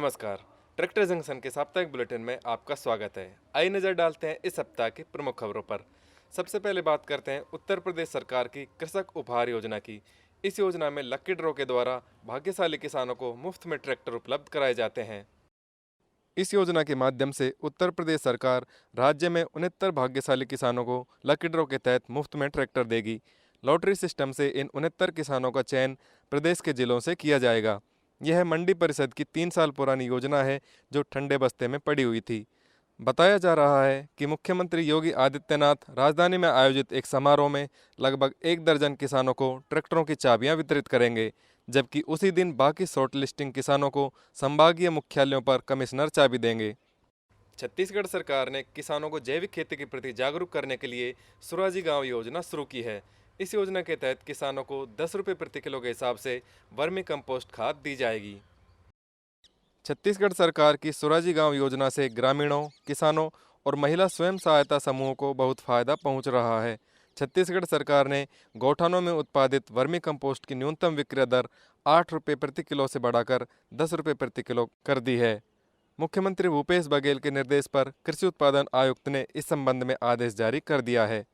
नमस्कार। Tractor junction के साप्ताहिक बुलेटिन में आपका स्वागत है। आइए नजर डालते हैं इस सप्ताह की प्रमुख खबरों पर। सबसे पहले बात करते हैं उत्तर प्रदेश सरकार की कृषक उपहार योजना की। इस योजना में लकी ड्रॉ के द्वारा भाग्यशाली किसानों को मुफ्त में ट्रैक्टर उपलब्ध कराए जाते हैं। इस योजना के माध्यम से उत्तर प्रदेश सरकार राज्य में 69 भाग्यशाली किसानों को लकी ड्रॉ के तहत मुफ्त में ट्रैक्टर देगी। लॉटरी सिस्टम से इन 69 किसानों का चयन प्रदेश के जिलों से किया जाएगा। यह मंडी परिषद की 3 साल पुरानी योजना है जो ठंडे बस्ते में पड़ी हुई थी। बताया जा रहा है कि मुख्यमंत्री योगी आदित्यनाथ राजधानी में आयोजित एक समारोह में लगभग 1 दर्जन किसानों को ट्रैक्टरों की चाबियां वितरित करेंगे, जबकि उसी दिन बाकी शॉर्ट लिस्टिंग किसानों को संभागीय मुख्यालयों पर कमिश्नर चाबी देंगे। छत्तीसगढ़ सरकार ने किसानों को जैविक खेती के प्रति जागरूक करने के लिए सुराजी गांव योजना शुरू की है। इस योजना के तहत किसानों को 10 रुपये प्रति किलो के हिसाब से वर्मी कंपोस्ट खाद दी जाएगी। छत्तीसगढ़ सरकार की सुराजी गांव योजना से ग्रामीणों, किसानों और महिला स्वयं सहायता समूहों को बहुत फायदा पहुंच रहा है। छत्तीसगढ़ सरकार ने गौठानों में उत्पादित वर्मी कंपोस्ट की न्यूनतम विक्रय दर 8 रुपये प्रति किलो से बढ़ाकर 10 रुपये प्रति किलो कर दी है। मुख्यमंत्री भूपेश बघेल के निर्देश पर कृषि उत्पादन आयुक्त ने इस संबंध में आदेश जारी कर दिया है।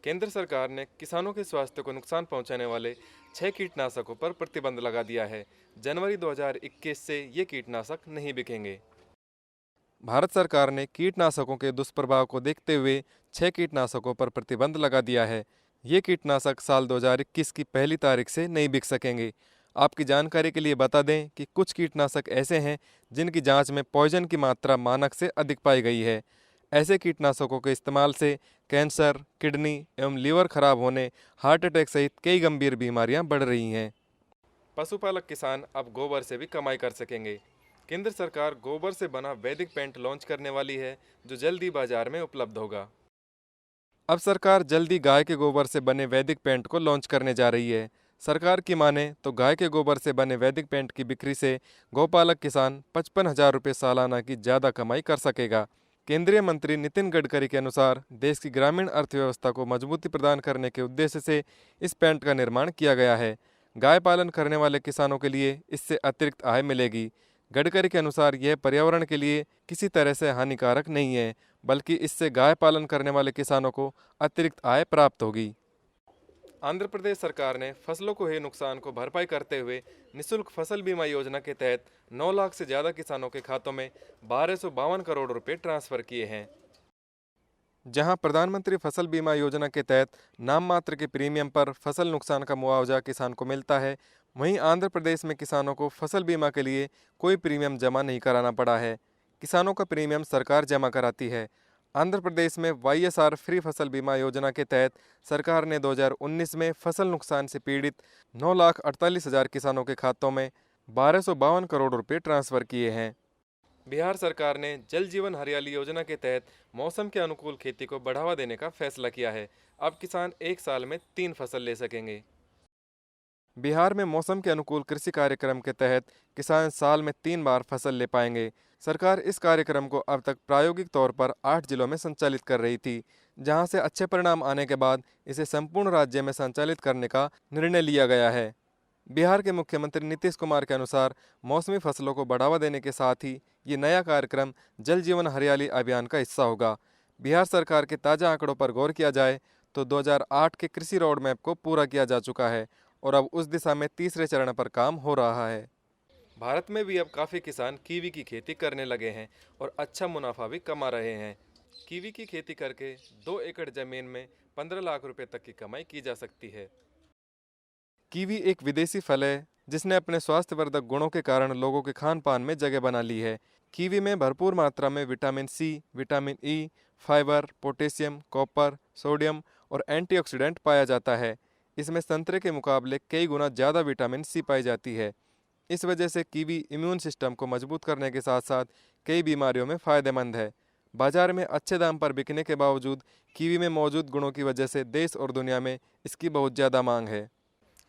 केंद्र सरकार ने किसानों के स्वास्थ्य को नुकसान पहुंचाने वाले 6 कीटनाशकों पर प्रतिबंध लगा दिया है। जनवरी 2021 से ये कीटनाशक नहीं बिकेंगे। भारत सरकार ने कीटनाशकों के दुष्प्रभाव को देखते हुए 6 कीटनाशकों पर प्रतिबंध लगा दिया है। ये कीटनाशक साल 2021 की पहली तारीख से नहीं बिक सकेंगे। आपकी जानकारी के लिए बता दें कि कुछ कीटनाशक ऐसे हैं जिनकी जांच में पॉइजन की मात्रा मानक से अधिक पाई गई है। ऐसे कीटनाशकों के इस्तेमाल से कैंसर, किडनी एवं लीवर खराब होने, हार्ट अटैक सहित कई गंभीर बीमारियां बढ़ रही हैं। पशुपालक किसान अब गोबर से भी कमाई कर सकेंगे। केंद्र सरकार गोबर से बना वैदिक पेंट लॉन्च करने वाली है, जो जल्दी बाजार में उपलब्ध होगा। अब सरकार जल्दी गाय के गोबर से बने वैदिक पेंट को लॉन्च करने जा रही है। सरकार की माने तो गाय के गोबर से बने वैदिक पेंट की बिक्री से गौपालक किसान 55,000 रुपये सालाना की ज़्यादा कमाई कर सकेगा। केंद्रीय मंत्री नितिन गडकरी के अनुसार देश की ग्रामीण अर्थव्यवस्था को मजबूती प्रदान करने के उद्देश्य से इस पेंट का निर्माण किया गया है। गाय पालन करने वाले किसानों के लिए इससे अतिरिक्त आय मिलेगी। गडकरी के अनुसार यह पर्यावरण के लिए किसी तरह से हानिकारक नहीं है, बल्कि इससे गाय पालन करने वाले किसानों को अतिरिक्त आय प्राप्त होगी। आंध्र प्रदेश सरकार ने फसलों को हुए नुकसान को भरपाई करते हुए निःशुल्क फसल बीमा योजना के तहत 9 लाख से ज़्यादा किसानों के खातों में 1252 करोड़ रुपए ट्रांसफर किए हैं। जहां प्रधानमंत्री फसल बीमा योजना के तहत नाम मात्र के प्रीमियम पर फसल नुकसान का मुआवजा किसान को मिलता है, वहीं आंध्र प्रदेश में किसानों को फसल बीमा के लिए कोई प्रीमियम जमा नहीं कराना पड़ा है। किसानों का प्रीमियम सरकार जमा कराती है। आंध्र प्रदेश में वाईएसआर फ्री फसल बीमा योजना के तहत सरकार ने 2019 में फसल नुकसान से पीड़ित 9,48,000 किसानों के खातों में 1252 करोड़ रुपए ट्रांसफर किए हैं। बिहार सरकार ने जल जीवन हरियाली योजना के तहत मौसम के अनुकूल खेती को बढ़ावा देने का फैसला किया है। अब किसान एक साल में 3 फसल ले सकेंगे। बिहार में मौसम के अनुकूल कृषि कार्यक्रम के तहत किसान साल में 3 बार फसल ले पाएंगे। सरकार इस कार्यक्रम को अब तक प्रायोगिक तौर पर 8 जिलों में संचालित कर रही थी, जहां से अच्छे परिणाम आने के बाद इसे संपूर्ण राज्य में संचालित करने का निर्णय लिया गया है। बिहार के मुख्यमंत्री नीतीश कुमार के अनुसार मौसमी फसलों को बढ़ावा देने के साथ ही ये नया कार्यक्रम जल जीवन हरियाली अभियान का हिस्सा होगा। बिहार सरकार के ताज़ा आंकड़ों पर गौर किया जाए तो 2008 के कृषि रोड मैप को पूरा किया जा चुका है और अब उस दिशा में तीसरे चरण पर काम हो रहा है। भारत में भी अब काफ़ी किसान कीवी की खेती करने लगे हैं और अच्छा मुनाफा भी कमा रहे हैं। कीवी की खेती करके 2 एकड़ जमीन में 15 लाख रुपए तक की कमाई की जा सकती है। कीवी एक विदेशी फल है जिसने अपने स्वास्थ्यवर्धक गुणों के कारण लोगों के खान पान में जगह बना ली है। कीवी में भरपूर मात्रा में vitamin C, vitamin E, fibre, potassium, copper, sodium और एंटीऑक्सीडेंट पाया जाता है। इसमें संतरे के मुकाबले कई गुना ज़्यादा विटामिन सी पाई जाती है। इस वजह से कीवी इम्यून सिस्टम को मजबूत करने के साथ साथ कई बीमारियों में फ़ायदेमंद है। बाजार में अच्छे दाम पर बिकने के बावजूद कीवी में मौजूद गुणों की वजह से देश और दुनिया में इसकी बहुत ज़्यादा मांग है।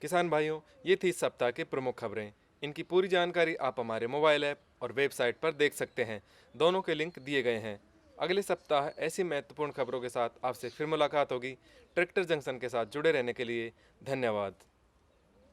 किसान भाइयों, ये थी इस सप्ताह की प्रमुख खबरें। इनकी पूरी जानकारी आप हमारे मोबाइल ऐप और वेबसाइट पर देख सकते हैं। दोनों के लिंक दिए गए हैं। अगले सप्ताह ऐसी महत्वपूर्ण खबरों के साथ आपसे फिर मुलाकात होगी। ट्रैक्टर जंक्शन के साथ जुड़े रहने के लिए धन्यवाद।